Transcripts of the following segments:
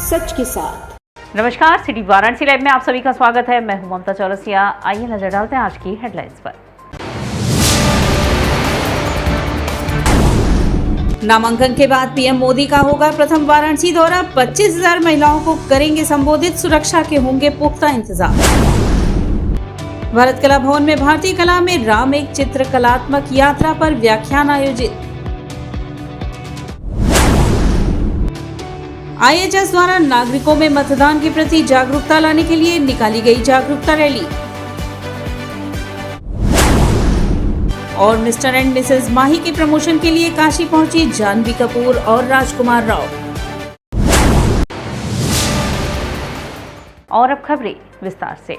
सच के साथ। नमस्कार, सिटी वाराणसी लाइव में आप सभी का स्वागत है। मैं हूं ममता चौरसिया। आइए नजर डालते हैं आज की हेडलाइंस पर। नामांकन के बाद पीएम मोदी का होगा प्रथम वाराणसी दौरा। 25,000 महिलाओं को करेंगे संबोधित। सुरक्षा के होंगे पुख्ता इंतजाम। भारत कला भवन में भारतीय कला में राम एक चित्रकलात्मक यात्रा पर व्याख्यान आयोजित। आईएचएस द्वारा नागरिकों में मतदान के प्रति जागरूकता लाने के लिए निकाली गई जागरूकता रैली। और मिस्टर एंड मिसेस माही के प्रमोशन के लिए काशी पहुंची जानवी कपूर और राजकुमार राव। और अब खबरें विस्तार से।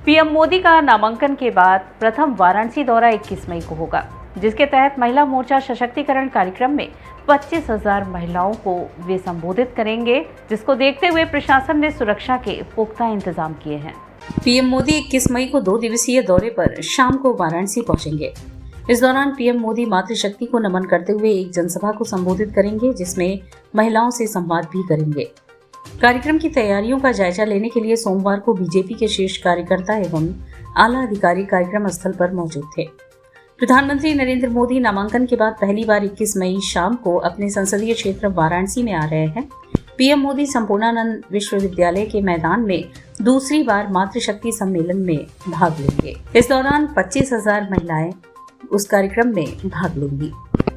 पीएम मोदी का नामांकन के बाद प्रथम वाराणसी दौरा 21 मई को होगा, जिसके तहत महिला मोर्चा सशक्तिकरण कार्यक्रम में 25,000 महिलाओं को वे संबोधित करेंगे, जिसको देखते हुए प्रशासन ने सुरक्षा के पुख्ता इंतजाम किए हैं। पीएम मोदी 21 मई को 2 दिवसीय दौरे पर शाम को वाराणसी पहुंचेंगे। इस दौरान पीएम मोदी मातृशक्ति को नमन करते हुए एक जनसभा को संबोधित करेंगे, जिसमें महिलाओं से संवाद भी करेंगे। कार्यक्रम की तैयारियों का जायजा लेने के लिए सोमवार को बीजेपी के शीर्ष कार्यकर्ता एवं आला अधिकारी कार्यक्रम स्थल पर मौजूद थे। प्रधानमंत्री नरेंद्र मोदी नामांकन के बाद पहली बार 21 मई शाम को अपने संसदीय क्षेत्र वाराणसी में आ रहे हैं। पीएम मोदी संपूर्णानंद विश्वविद्यालय के मैदान में दूसरी बार मातृशक्ति सम्मेलन में भाग लेंगे। इस दौरान 25,000 महिलाएं उस कार्यक्रम में भाग लेंगी।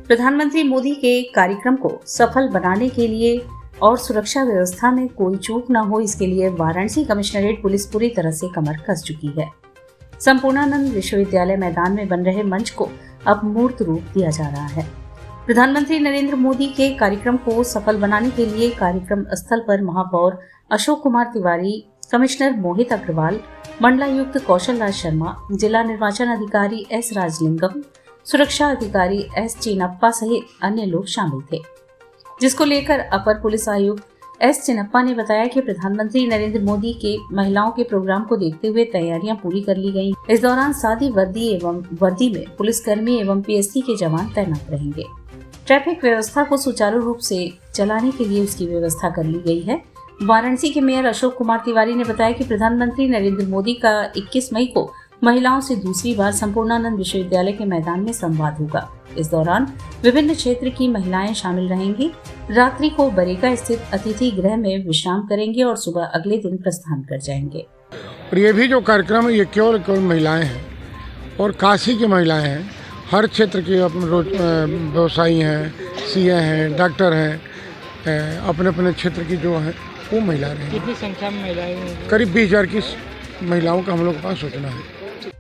प्रधानमंत्री मोदी के कार्यक्रम को सफल बनाने के लिए और सुरक्षा व्यवस्था में कोई चूक न हो, इसके लिए वाराणसी कमिश्नरेट पुलिस पूरी तरह से कमर कस चुकी है। संपूर्णानंद विश्वविद्यालय मैदान में बन रहे मंच को अब मूर्त रूप दिया जा रहा है। प्रधानमंत्री नरेंद्र मोदी के कार्यक्रम को सफल बनाने के लिए कार्यक्रम स्थल पर महापौर अशोक कुमार तिवारी, कमिश्नर मोहित अग्रवाल, मंडलायुक्त कौशल राज शर्मा, जिला निर्वाचन अधिकारी एस राजलिंगम, सुरक्षा अधिकारी एस चीनप्पा सहित अन्य लोग शामिल थे, जिसको लेकर अपर पुलिस आयुक्त एस चिनप्पा ने बताया कि प्रधानमंत्री नरेंद्र मोदी के महिलाओं के प्रोग्राम को देखते हुए तैयारियां पूरी कर ली गयी। इस दौरान सादी वर्दी एवं वर्दी में पुलिसकर्मी एवं पीएससी के जवान तैनात रहेंगे। ट्रैफिक व्यवस्था को सुचारू रूप से चलाने के लिए उसकी व्यवस्था कर ली गई है। वाराणसी के मेयर अशोक कुमार तिवारी ने बताया कि प्रधानमंत्री नरेंद्र मोदी का 21 मई को महिलाओं से दूसरी बार संपूर्णानंद विश्वविद्यालय के मैदान में संवाद होगा। इस दौरान विभिन्न क्षेत्र की महिलाएं शामिल रहेंगी। रात्रि को बरेगा स्थित अतिथि गृह में विश्राम करेंगे और सुबह अगले दिन प्रस्थान कर जाएंगे। और ये भी जो कार्यक्रम है ये केवल महिलाएं हैं और काशी की महिलाएं हैं। हर क्षेत्र के व्यवसायी हैं, सीए हैं, डॉक्टर हैं, अपने अपने क्षेत्र की जो है वो महिलाएं हैं। कितनी संख्या में महिलाएं? करीब 20,000 की महिलाओं का हम लोग के पास सूचना है।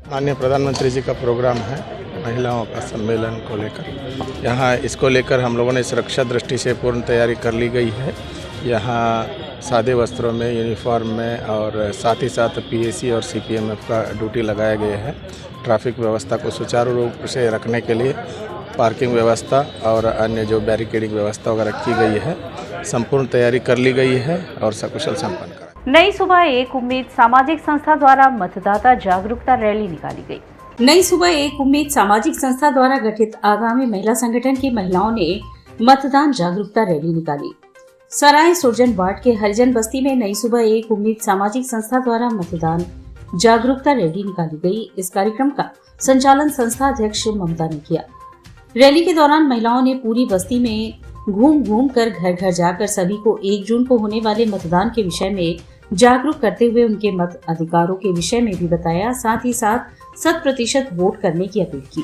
माननीय प्रधानमंत्री जी का प्रोग्राम है महिलाओं का सम्मेलन को लेकर। यहाँ इसको लेकर हम लोगों ने सुरक्षा दृष्टि से पूर्ण तैयारी कर ली गई है। यहाँ सादे वस्त्रों में, यूनिफॉर्म में और साथ ही साथ पीएसी और सीपीएमएफ का ड्यूटी लगाया गया है। ट्रैफिक व्यवस्था को सुचारू रूप से रखने के लिए पार्किंग व्यवस्था और अन्य जो बैरिकेडिंग व्यवस्था वगैरह की गई है, संपूर्ण तैयारी कर ली गई है और सकुशल संपन्न करा। नई सुबह एक उम्मीद सामाजिक संस्था द्वारा मतदाता जागरूकता रैली निकाली गई। नई सुबह एक उम्मीद सामाजिक संस्था द्वारा गठित आगामी महिला संगठन की महिलाओं ने मतदान जागरूकता रैली निकाली। सराय सुरजन वार्ड के हरिजन बस्ती में नई सुबह एक उम्मीद सामाजिक संस्था द्वारा मतदान जागरूकता रैली निकाली गई। इस कार्यक्रम का संचालन संस्था अध्यक्ष ममता ने किया। रैली के दौरान महिलाओं ने पूरी बस्ती में घूम घूम कर घर घर जाकर सभी को 1 जून को होने वाले मतदान के विषय में जागरूक करते हुए उनके मत अधिकारों के विषय में भी बताया। साथ ही साथ 100% वोट करने की अपील की।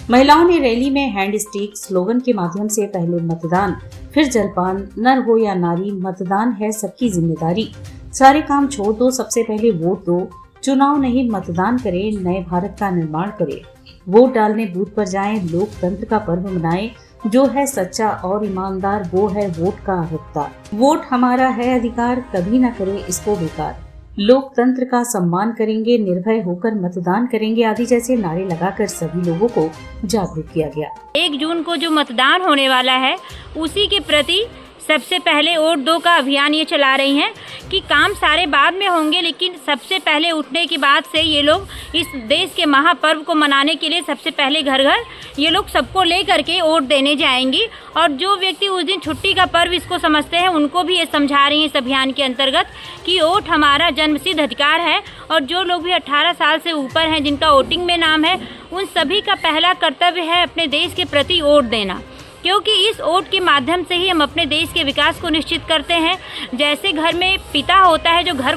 महिलाओं ने रैली में हैंड स्टिक स्लोगन के माध्यम से पहले मतदान फिर जलपान, नर हो या नारी, मतदान है सबकी जिम्मेदारी, सारे काम छोड़ दो, सबसे पहले वोट दो, चुनाव नहीं मतदान करें, नए भारत का निर्माण करें, वोट डालने बूथ पर जाएं, लोकतंत्र का पर्व मनाएं, जो है सच्चा और ईमानदार वो है वोट का हकदार, वोट हमारा है अधिकार, कभी न करे इसको बेकार, लोकतंत्र का सम्मान करेंगे, निर्भय होकर मतदान करेंगे आदि जैसे नारे लगाकर सभी लोगों को जागरूक किया गया। 1 जून को जो मतदान होने वाला है उसी के प्रति सबसे पहले वोट दो का अभियान ये चला रही हैं कि काम सारे बाद में होंगे, लेकिन सबसे पहले उठने के बाद से ये लोग इस देश के महापर्व को मनाने के लिए सबसे पहले घर घर ये लोग सबको ले करके वोट देने जाएंगी। और जो व्यक्ति उस दिन छुट्टी का पर्व इसको समझते हैं उनको भी ये समझा रही हैं इस अभियान के अंतर्गत कि वोट हमारा जन्मसिद्ध अधिकार है। और जो लोग भी 18 साल से ऊपर हैं, जिनका वोटिंग में नाम है, उन सभी का पहला कर्तव्य है अपने देश के प्रति वोट देना, क्योंकि इस वोट के माध्यम से ही हम अपने देश के विकास को निश्चित करते हैं। जैसे घर में पिता होता है जो घर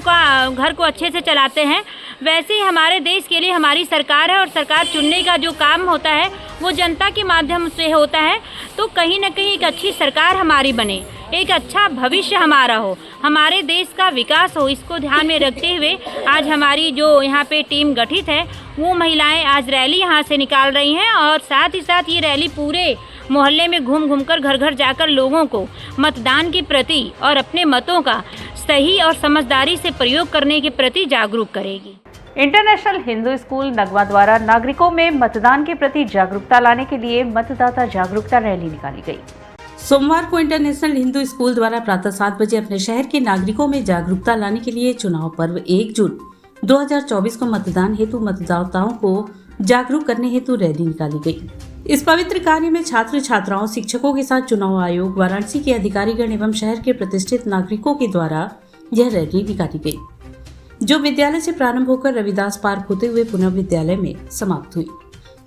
को अच्छे से चलाते हैं, वैसे ही हमारे देश के लिए हमारी सरकार है और सरकार चुनने का जो काम होता है वो जनता के माध्यम से होता है। तो कहीं ना कहीं एक अच्छी सरकार हमारी बने, एक अच्छा भविष्य हमारा हो, हमारे देश का विकास हो, इसको ध्यान में रखते हुए आज हमारी जो यहाँ पे टीम गठित है वो महिलाएं आज रैली यहाँ से निकाल रही हैं। और साथ ही साथ ये रैली पूरे मोहल्ले में घूम कर घर घर जाकर लोगों को मतदान के प्रति और अपने मतों का सही और समझदारी से प्रयोग करने के प्रति जागरूक करेगी। इंटरनेशनल हिंदू स्कूल नगवा द्वारा नागरिकों में मतदान के प्रति जागरूकता लाने के लिए मतदाता जागरूकता रैली निकाली गई। सोमवार को इंटरनेशनल हिंदू स्कूल द्वारा प्रातः 7 बजे अपने शहर के नागरिकों में जागरूकता लाने के लिए चुनाव पर्व 1 जून 2024 को मतदान हेतु मतदाताओं को जागरूक करने हेतु रैली निकाली गई। इस पवित्र कार्य में छात्र छात्राओं, शिक्षकों के साथ चुनाव आयोग, वाराणसी के अधिकारीगण एवं शहर के प्रतिष्ठित नागरिकों के द्वारा यह रैली निकाली गई, जो विद्यालय से प्रारंभ होकर रविदास पार्क होते हुए पुनः विद्यालय में समाप्त हुई।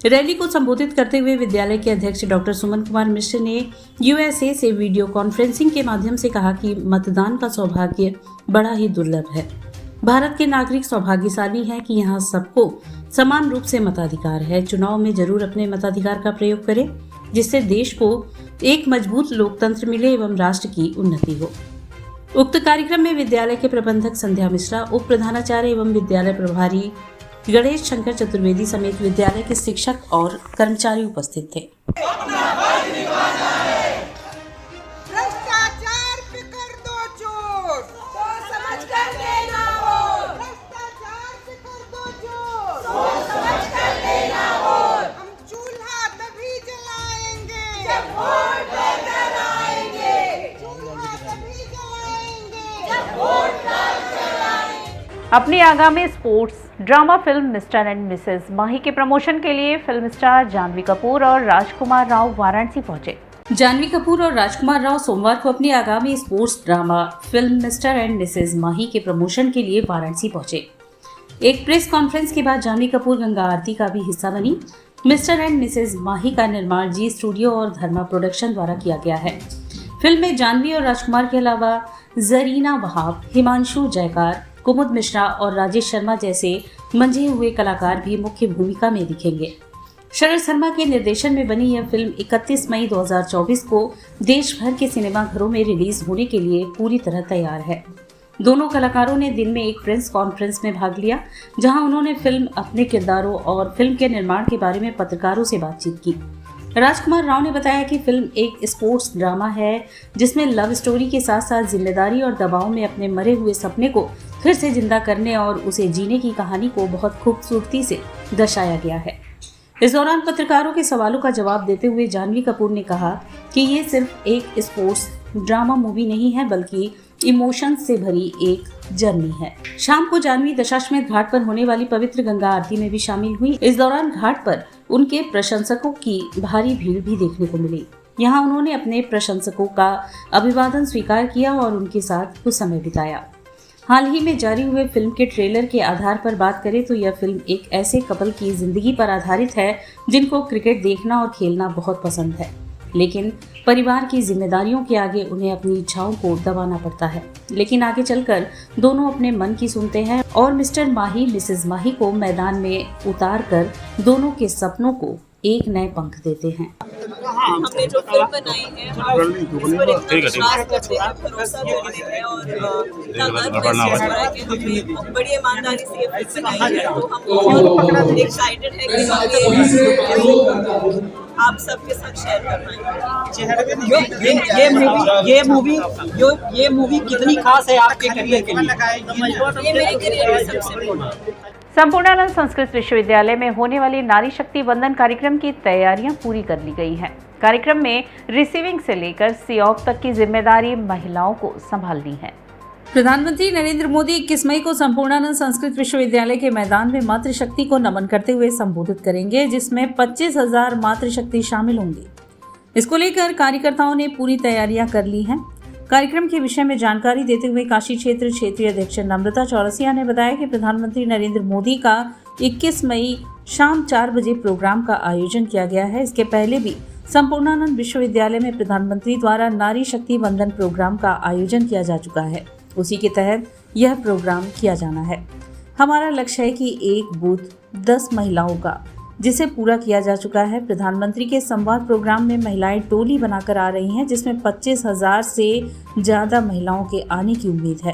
रैली को संबोधित करते हुए विद्यालय के अध्यक्ष डॉक्टर सुमन कुमार मिश्र ने यूएसए से वीडियो कॉन्फ्रेंसिंग के माध्यम से कहा कि मतदान का सौभाग्य बड़ा ही दुर्लभ है। भारत के नागरिक सौभाग्यशाली हैं कि यहाँ सबको समान रूप से मताधिकार है। चुनाव में जरूर अपने मताधिकार का प्रयोग करें, जिससे देश को एक मजबूत लोकतंत्र मिले एवं राष्ट्र की उन्नति हो। उक्त कार्यक्रम में विद्यालय के प्रबंधक संध्या मिश्रा, उप प्रधानाचार्य एवं विद्यालय प्रभारी गणेश शंकर चतुर्वेदी समेत विद्यालय के शिक्षक और कर्मचारी उपस्थित थे। अपनी आगामी sports drama film Mr and Mrs Mahi के प्रमोशन के लिए फिल्म स्टार जानवी कपूर और राजकुमार राव वाराणसी पहुंचे। जानवी कपूर और राजकुमार राव सोमवार को अपनी आगामी sports drama film Mr and Mrs Mahi के प्रमोशन के लिए वाराणसी पहुंचे। एक प्रेस कॉन्फ्रेंस के बाद जानवी कपूर गंगा आरती का भी हिस्सा बनी। मिस्टर एंड मिसेस माही का निर्माण जी स्टूडियो और धर्मा प्रोडक्शन द्वारा किया गया है। फिल्म में जानवी और राजकुमार के अलावा जरीना वहाब, हिमांशु जयकार, कुमुद मिश्रा और राजेश शर्मा जैसे मंझे हुए कलाकार भी मुख्य भूमिका में दिखेंगे। शरद शर्मा के निर्देशन में बनी यह फिल्म 31 मई 2024 को देश भर के सिनेमाघरों में रिलीज होने के लिए पूरी तरह तैयार है। दोनों कलाकारों ने दिन में एक प्रेस कॉन्फ्रेंस में भाग लिया, जहां उन्होंने फिल्म, अपने किरदारों और फिल्म के निर्माण के बारे में पत्रकारों से बातचीत की। राजकुमार राव ने बताया कि फिल्म एक स्पोर्ट्स ड्रामा है, जिसमें लव स्टोरी के साथ साथ जिम्मेदारी और दबाव में अपने मरे हुए सपने को फिर से जिंदा करने और उसे जीने की कहानी को बहुत खूबसूरती से दर्शाया गया है। इस दौरान पत्रकारों के सवालों का जवाब देते हुए जानवी कपूर ने कहा कि ये सिर्फ एक स्पोर्ट्स ड्रामा मूवी नहीं है, बल्कि इमोशंस से भरी एक जर्नी है। शाम को जानवी दशाश्वमेध घाट पर होने वाली पवित्र गंगा आरती में भी शामिल हुई। इस दौरान घाट पर उनके प्रशंसकों की भारी भीड़ भी देखने को मिली। यहाँ उन्होंने अपने प्रशंसकों का अभिवादन स्वीकार किया और उनके साथ कुछ समय बिताया। हाल ही में जारी हुए फिल्म के ट्रेलर के आधार पर बात करें तो यह फिल्म एक ऐसे कपल की जिंदगी पर आधारित है जिनको क्रिकेट देखना और खेलना बहुत पसंद है, लेकिन परिवार की जिम्मेदारियों के आगे उन्हें अपनी इच्छाओं को दबाना पड़ता है। लेकिन आगे चलकर दोनों अपने मन की सुनते हैं और मिस्टर माही मिसेस माही को मैदान में उतार कर दोनों के सपनों को एक नए पंख देते हैं। हमने जो फिल्म बनाई है इस पर इतना विश्वास करते हैं, भरोसा करते हैं और इतना गर्व महसूस हो रहा है कि हमने बड़ी ईमानदारी से ये फिल्म बनाई है। तो हम बहुत एक्साइटेड है कि हम आप सबके साथ शेयर कर पाएंगे। ये मूवी कितनी खास है आपके करियर के लिए? ये मेरे करियर में सबसे बड़ी। संपूर्णानंद संस्कृत विश्वविद्यालय में होने वाली नारी शक्ति वंदन कार्यक्रम की तैयारियां पूरी कर ली गई हैं। कार्यक्रम में रिसीविंग से लेकर सी ऑफ तक की जिम्मेदारी महिलाओं को संभालनी है। प्रधानमंत्री नरेंद्र मोदी 21 मई को संपूर्णानंद संस्कृत विश्वविद्यालय के मैदान में मातृशक्ति को नमन करते हुए संबोधित करेंगे, जिसमें 25,000 मातृशक्ति शामिल होंगी। इसको लेकर कार्यकर्ताओं ने पूरी तैयारियां कर ली हैं। कार्यक्रम के विषय में जानकारी देते हुए काशी क्षेत्र क्षेत्रीय अध्यक्ष नम्रता चौरसिया ने बताया कि प्रधानमंत्री नरेंद्र मोदी का 21 मई शाम 4 बजे प्रोग्राम का आयोजन किया गया है। इसके पहले भी संपूर्णानंद विश्वविद्यालय में प्रधानमंत्री द्वारा नारी शक्ति वंदन प्रोग्राम का आयोजन किया जा चुका है। उसी के तहत यह प्रोग्राम किया जाना है। हमारा लक्ष्य है कि एक बूथ 10 महिलाओं का, जिसे पूरा किया जा चुका है। प्रधानमंत्री के संवाद प्रोग्राम में महिलाएं टोली बनाकर आ रही हैं, जिसमें 25,000 से ज़्यादा महिलाओं के आने की उम्मीद है।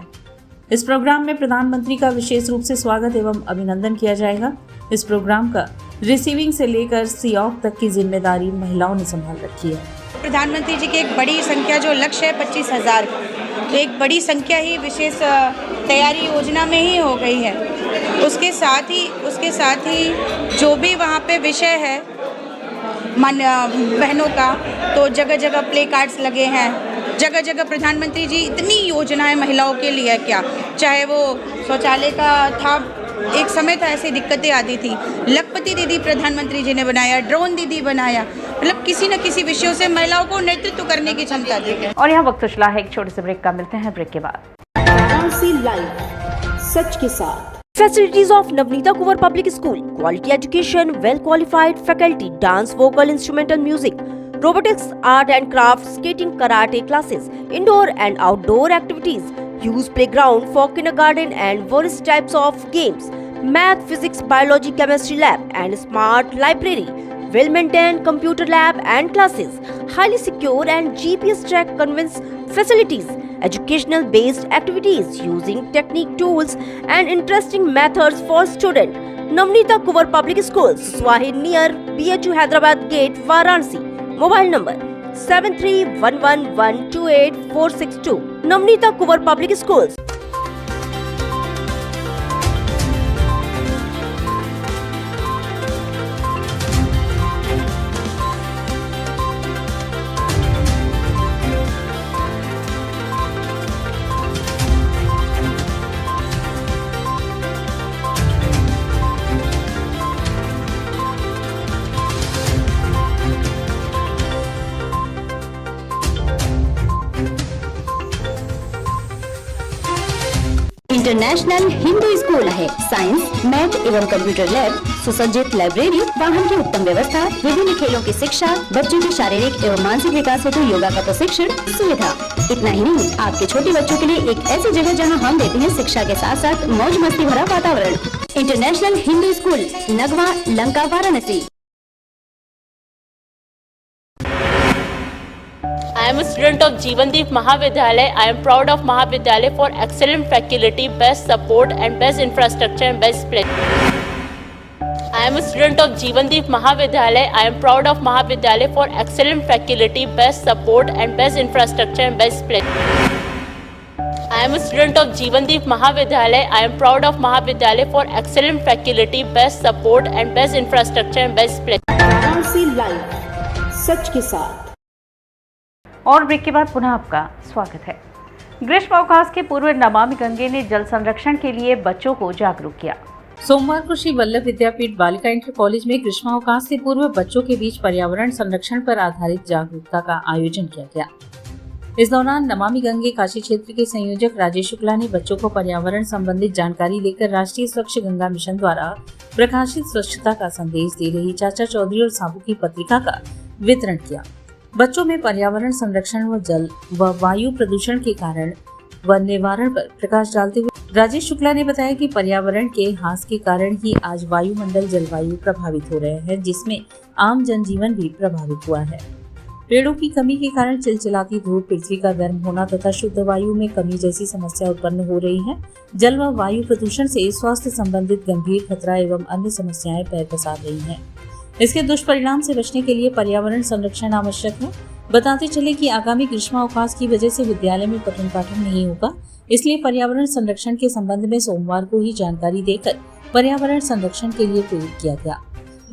इस प्रोग्राम में प्रधानमंत्री का विशेष रूप से स्वागत एवं अभिनंदन किया जाएगा। इस प्रोग्राम का रिसीविंग से लेकर सी ऑफ तक की जिम्मेदारी महिलाओं ने संभाल रखी है। प्रधानमंत्री जी की एक बड़ी संख्या जो लक्ष्य है 25,000, तो एक बड़ी संख्या ही विशेष तैयारी योजना में ही हो गई है। उसके साथ ही जो भी वहाँ पे विषय है बहनों का, तो जगह जगह प्ले कार्ड्स लगे हैं, जगह जगह प्रधानमंत्री जी इतनी योजनाएं महिलाओं के लिए, क्या चाहे वो शौचालय का था, एक समय था ऐसी दिक्कतें आती थी, लखपति दीदी प्रधानमंत्री जी ने बनाया, ड्रोन दीदी बनाया, मतलब किसी न किसी विषयों से महिलाओं को नेतृत्व करने की क्षमता दी है। और यहाँ वक्त सुचला है एक छोटे से ब्रेक का, मिलते हैं ब्रेक के बाद। सच के साथ Facilities of Navneeta Kuvar Public School, quality education, well qualified faculty, dance, vocal, instrumental music, robotics, art and crafts, skating, karate classes, indoor and outdoor activities, use playground for kindergarten and various types of games, math, physics, biology, chemistry lab and smart library, well maintained computer lab and classes, highly secure and GPS track conveyance facilities, educational based activities using technique tools and interesting methods for students. Navneeta Kuvar Public Schools, Swahi near BHU Hyderabad Gate, Varanasi. Mobile number 7311128462. Navneeta Kuvar Public Schools. International Hindu school है। Science, math एवं computer lab, सुसज्जित library, वाहन की उत्तम व्यवस्था, विभिन्न खेलों की शिक्षा, बच्चों के शारीरिक एवं मानसिक विकास हेतु योगा का प्रशिक्षण सुविधा। इतना ही नहीं, आपके छोटे बच्चों के लिए एक ऐसी जगह जहां हम देते हैं शिक्षा के साथ साथ मौज मस्ती भरा वातावरण। International Hindu school, Nagwa, Lanka, Varanasi. I am a student of Jeevandeep Mahavidyalay. I am proud of Mahavidyalay for excellent faculty, best support and best infrastructure and best place. I am a student of Jeevandeep Mahavidyalay. I am proud of Mahavidyalay for excellent faculty, best support and best infrastructure and best place. I am a student of Jeevandeep Mahavidyalay. I am proud of Mahavidyalay for excellent faculty, best support and best infrastructure and best place. Live सच के साथ। और break के बाद पुनः आपका स्वागत है। ग्रीष्म अवकाश के पूर्व नमामि गंगे ने जल संरक्षण के लिए बच्चों को जागरूक किया। सोमवार को श्री वल्लभ विद्यापीठ बालिका इंटर कॉलेज में ग्रीष्मावकाश से पूर्व बच्चों के बीच पर्यावरण संरक्षण पर आधारित जागरूकता का आयोजन किया गया। इस दौरान नमामि गंगे काशी क्षेत्र के संयोजक राजेश शुक्ला ने बच्चों को पर्यावरण संबंधित जानकारी देकर राष्ट्रीय स्वच्छ गंगा मिशन द्वारा प्रकाशित स्वच्छता का संदेश दे रही चाचा चौधरी और साबू की पत्रिका का वितरण किया। बच्चों में पर्यावरण संरक्षण व जल व वायु प्रदूषण के कारण व निवारण पर प्रकाश डालते हुए राजेश शुक्ला ने बताया कि पर्यावरण के ह्रास के कारण ही आज वायुमंडल जलवायु प्रभावित हो रहे हैं, जिसमें आम जनजीवन भी प्रभावित हुआ है। पेड़ों की कमी के कारण चिलचिलाती धूप, पृथ्वी का गर्म होना तथा शुद्ध वायु में कमी जैसी समस्या उत्पन्न हो रही है। जल व वायु प्रदूषण से स्वास्थ्य संबंधित गंभीर खतरा एवं अन्य समस्याएं पैर पसार रही हैं। इसके दुष्परिणाम से बचने के लिए पर्यावरण संरक्षण आवश्यक है। बताते चले कि आगामी ग्रीष्मावकाश की वजह से विद्यालय में पठन पाठन नहीं होगा, इसलिए पर्यावरण संरक्षण के संबंध में सोमवार को ही जानकारी देकर पर्यावरण संरक्षण के लिए प्रेरित किया गया।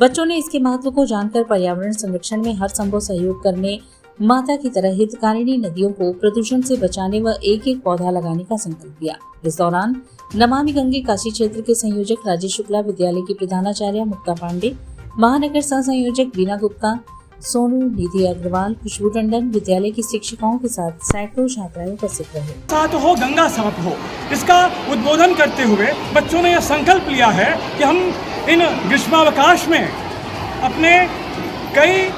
बच्चों ने इसके महत्व को जानकर पर्यावरण संरक्षण में हर संभव सहयोग करने माता की तरह हितकारिणी नदियों को प्रदूषण से बचाने व एक एक पौधा लगाने का संकल्प लिया। इस दौरान नमामि गंगे काशी क्षेत्र के संयोजक राजेश शुक्ला, विद्यालय की प्रधानाचार्य मुक्ता पांडे, महानगर सह संयोजक बीना गुप्ता, सोनू, निधि अग्रवाल, खुशबू टंडन, विद्यालय की शिक्षिकाओं के साथ सैकड़ों छात्राएं उपस्थित रहे। साथ हो गंगा साथ हो, इसका उद्बोधन करते हुए बच्चों ने यह संकल्प लिया है कि हम इन ग्रीष्मावकाश में अपने कई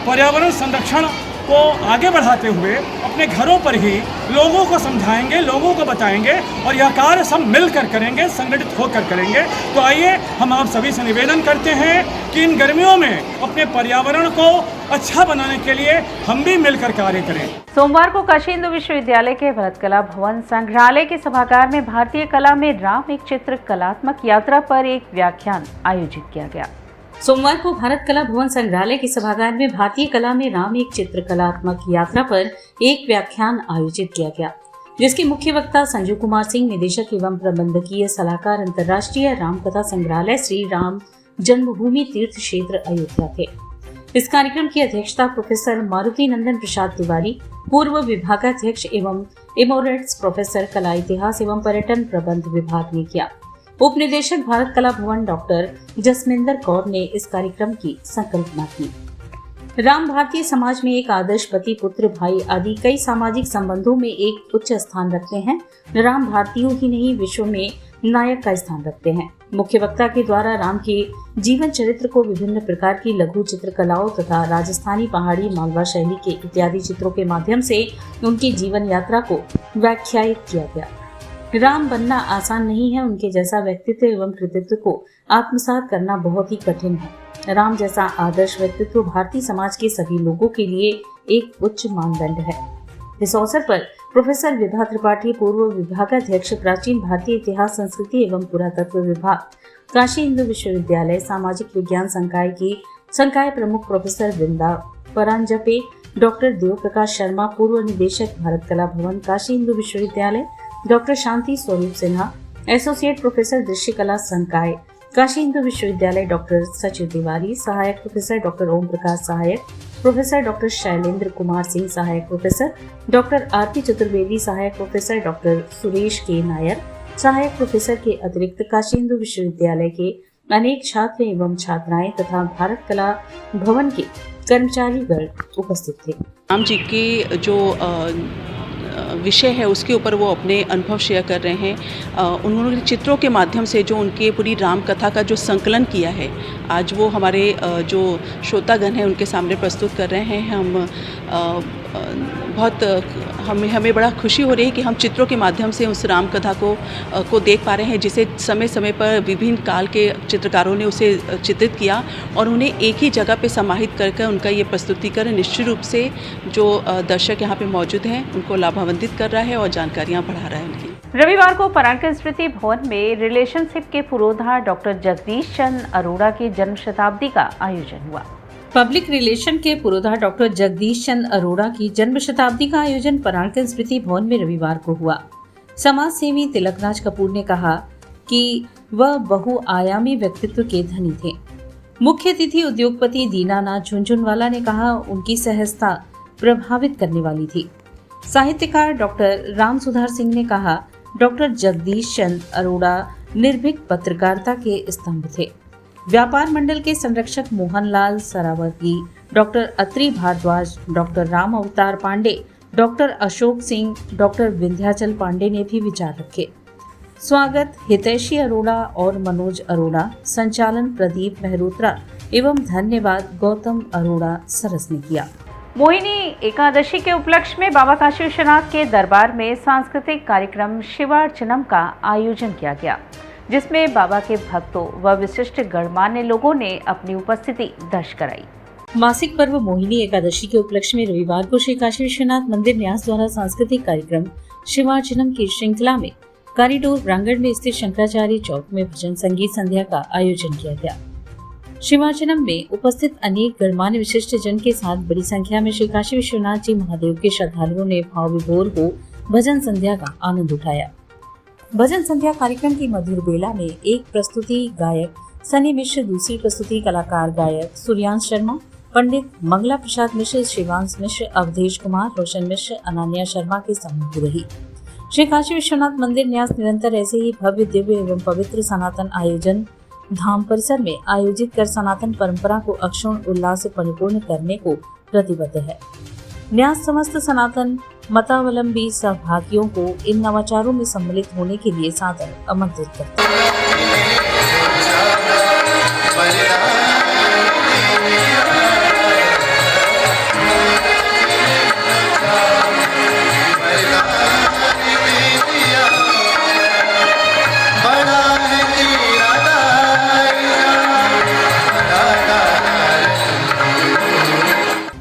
पर्यावरण संरक्षण को आगे बढ़ाते हुए अपने घरों पर ही लोगों को समझाएंगे, लोगों को बताएंगे और यह कार्य सब मिलकर करेंगे, संगठित होकर करेंगे। तो आइए हम आप सभी से निवेदन करते हैं कि इन गर्मियों में अपने पर्यावरण को अच्छा बनाने के लिए हम भी मिलकर कार्य करें। सोमवार को काशी हिंदू विश्वविद्यालय के भरत कला भवन संग्रहालय के सभागार में भारतीय कला में राम एक चित्र कलात्मक यात्रा पर एक व्याख्यान आयोजित किया गया। सोमवार को भारत कला भवन संग्रहालय के सभागार में भारतीय कला में राम एक चित्र कलात्मक यात्रा पर एक व्याख्यान आयोजित किया गया, जिसके मुख्य वक्ता संजू कुमार सिंह, निदेशक एवं प्रबंधकीय सलाहकार अंतर्राष्ट्रीय रामकथा संग्रहालय श्री राम जन्मभूमि तीर्थ क्षेत्र अयोध्या थे। इस कार्यक्रम की अध्यक्षता प्रोफेसर मारुति नंदन प्रसाद तिवारी, पूर्व विभागाध्यक्ष एवं एमोरेट्स प्रोफेसर कला इतिहास एवं पर्यटन प्रबंध विभाग ने किया। उप निदेशक भारत कला भवन डॉक्टर जसमिंदर कौर ने इस कार्यक्रम की संकल्पना की। राम भारतीय समाज में एक आदर्श पति, पुत्र, भाई आदि कई सामाजिक संबंधों में एक उच्च स्थान रखते हैं। राम भारतीयों ही नहीं, विश्व में नायक का स्थान रखते हैं। मुख्य वक्ता के द्वारा राम के जीवन चरित्र को विभिन्न प्रकार की लघु चित्रकलाओं तथा राजस्थानी, पहाड़ी, मालवा शैली के इत्यादि चित्रों के माध्यम से उनकी जीवन यात्रा को व्याख्यायित किया गया। राम बनना आसान नहीं है, उनके जैसा व्यक्तित्व एवं कृतित्व को आत्मसात करना बहुत ही कठिन है। राम जैसा आदर्श व्यक्तित्व भारतीय समाज के सभी लोगों के लिए एक उच्च मानदंड है। इस अवसर पर प्रोफेसर विभा त्रिपाठी, पूर्व विभागाध्यक्ष, प्राचीन भारतीय इतिहास, संस्कृति एवं पुरातत्व विभाग, काशी हिंदू विश्वविद्यालय सामाजिक विज्ञान संकाय की संकाय प्रमुख प्रोफेसर वृंदा परांजपे, डॉक्टर देव प्रकाश शर्मा, पूर्व निदेशक भारत कला भवन काशी हिंदू विश्वविद्यालय, doctor Shanti Swarup Sinha, associate professor दृश्य कला संकाय काशी हिंदू विश्वविद्यालय, डॉक्टर सचिव तिवारी, सहायक प्रोफेसर डॉक्टर ओम प्रकाश सहायक, प्रोफेसर डॉक्टर शैलेंद्र कुमार सिंह सहायक प्रोफेसर, डॉक्टर आरती चतुर्वेदी सहायक प्रोफेसर, डॉक्टर सुरेश के नायर सहायक प्रोफेसर के अतिरिक्त काशी हिंदू विश्वविद्यालय के अनेक छात्र एवं छात्राएं तथा भारत कला भवन के कर्मचारीगण उपस्थित थे। राम जी के जो विषय है उसके ऊपर वो अपने अनुभव शेयर कर रहे हैं। उन्होंने चित्रों के माध्यम से जो उनके पूरी राम कथा का जो संकलन किया है, आज वो हमारे जो श्रोतागण हैं उनके सामने प्रस्तुत कर रहे हैं। हम बहुत हमें बड़ा खुशी हो रही है कि हम चित्रों के माध्यम से उस राम कथा को देख पा रहे हैं, जिसे समय समय पर विभिन्न काल के चित्रकारों ने उसे चित्रित किया और उन्हें एक ही जगह पे समाहित करके उनका ये प्रस्तुतिकरण निश्चित रूप से जो दर्शक यहाँ पे मौजूद हैं उनको लाभान्वित कर रहा है और जानकारियाँ बढ़ा रहा है उनकी। रविवार को परांकन स्मृति भवन में रिलेशनशिप के पुरोधा डॉक्टर जगदीश चंद्र अरोड़ा की जन्म शताब्दी का आयोजन हुआ। पब्लिक रिलेशन के पुरोधा डॉक्टर जगदीश चंद्र अरोड़ा की जन्म शताब्दी का आयोजन परांकन स्मृति भवन में रविवार को हुआ। समाज सेवी तिलकराज कपूर ने कहा कि वह बहुआयामी व्यक्तित्व के धनी थे। मुख्य अतिथि उद्योगपति दीनानाथ झुंझुनवाला ने कहा उनकी सहजता प्रभावित करने वाली थी। साहित्यकार डॉक्टर राम सुधार सिंह ने कहा डॉक्टर जगदीश चंद्र अरोड़ा निर्भीक पत्रकारिता के स्तंभ थे। व्यापार मंडल के संरक्षक मोहनलाल सरावगी, डॉक्टर अत्रि भारद्वाज, डॉक्टर राम अवतार पांडे, डॉक्टर अशोक सिंह, डॉक्टर विंध्याचल पांडे ने भी विचार रखे। स्वागत हितैषी अरोड़ा और मनोज अरोड़ा, संचालन प्रदीप मेहरोत्रा एवं धन्यवाद गौतम अरोड़ा सरस ने किया। मोहिनी एकादशी के उपलक्ष्य में बाबा काशी विश्वनाथ के दरबार में सांस्कृतिक कार्यक्रम शिवार्चनम का आयोजन किया गया, जिसमें बाबा के भक्तों व विशिष्ट गणमान्य लोगों ने अपनी उपस्थिति दर्ज कराई। मासिक पर्व मोहिनी एकादशी के उपलक्ष्य में रविवार को श्री काशी विश्वनाथ मंदिर न्यास द्वारा सांस्कृतिक कार्यक्रम शिवार्चनम की श्रृंखला में कॉरिडोर प्रांगण में स्थित शंकराचार्य चौक में भजन संगीत संध्या का आयोजन किया गया। शिवार्चनम में उपस्थित अनेक गणमान्य विशिष्ट जन के साथ बड़ी संख्या में श्री काशी विश्वनाथ जी महादेव के श्रद्धालुओं ने भाव विभोर हो भजन संध्या का आनंद उठाया। भजन संध्या कार्यक्रम की मधुर बेला में एक प्रस्तुति गायक सनी मिश्र, दूसरी प्रस्तुति कलाकार गायक सूर्यांश शर्मा, पंडित मंगला प्रसाद मिश्र, शिवांश मिश्र, अवधेश कुमार, रोशन मिश्र, अनन्या शर्मा के समूह रही। श्री काशी विश्वनाथ मंदिर न्यास निरंतर ऐसे ही भव्य, दिव्य एवं पवित्र सनातन आयोजन धाम परिसर में आयोजित कर सनातन परंपरा को अक्षुण्ण उल्लास से परिपूर्ण करने को प्रतिबद्ध है। न्यास समस्त सनातन मतावलंबी सहभागियों को इन नवाचारों में सम्मिलित होने के लिए सादर आमंत्रित करते हैं।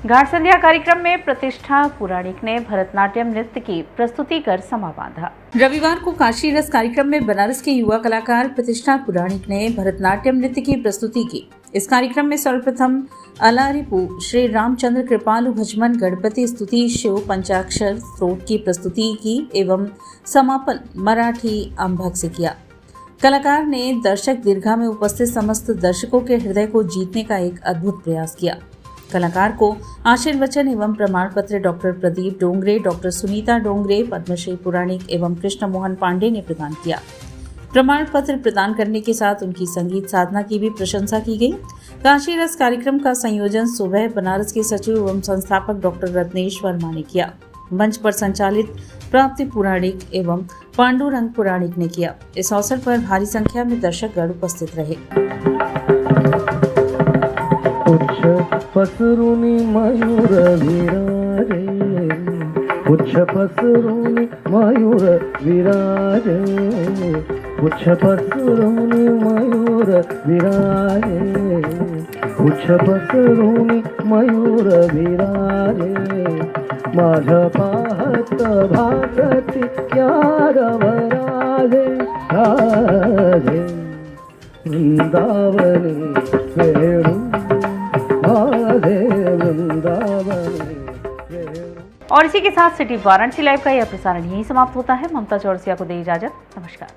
घाट संध्या कार्यक्रम में प्रतिष्ठा पुराणिक ने भरतनाट्यम नृत्य की प्रस्तुति कर समा बांधा। रविवार को काशी रस कार्यक्रम में बनारस के युवा कलाकार प्रतिष्ठा पुराणिक ने भरतनाट्यम नृत्य की प्रस्तुति की। इस कार्यक्रम में सर्वप्रथम अलारिपु श्री रामचंद्र कृपालु भजमन गणपति स्तुति शिव पंचाक्षर स्तोत्र की प्रस्तुति की एवं समापन मराठी अंभक से किया। कलाकार ने दर्शक दीर्घा में उपस्थित समस्त दर्शकों के हृदय को जीतने का एक अद्भुत प्रयास किया। कलाकार को आशीर्वचन एवं प्रमाण पत्र डॉक्टर प्रदीप डोंगरे, डॉक्टर सुनीता डोंगरे, पद्मश्री पुराणिक एवं कृष्ण मोहन पांडे ने प्रदान किया। प्रमाण पत्र प्रदान करने के साथ उनकी संगीत साधना की भी प्रशंसा की गई। काशी रस कार्यक्रम का संयोजन सुबह बनारस के सचिव एवं संस्थापक डॉक्टर रत्नेश वर्मा ने किया। मंच पर संचालित प्राप्ति पुराणिक एवं पांडुरंग पुराणिक ने किया। इस अवसर पर भारी संख्या में दर्शकगण उपस्थित रहे। पसरुनी मयूर विराजे, पुच्छ पसरुनी मयूर विराजे, पुच्छ पसरुनी मयूर विराजे, पुच्छ पसरुनी मयूर विराजे, माझा पाहत भासती यारवराजे, राजे वृंदावनी वेणु और इसी के साथ सिटी वाराणसी लाइव का यह प्रसारण यहीं समाप्त होता है। ममता चौरसिया को दे इजाजत। नमस्कार।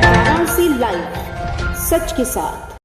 वाराणसी लाइव, सच के साथ।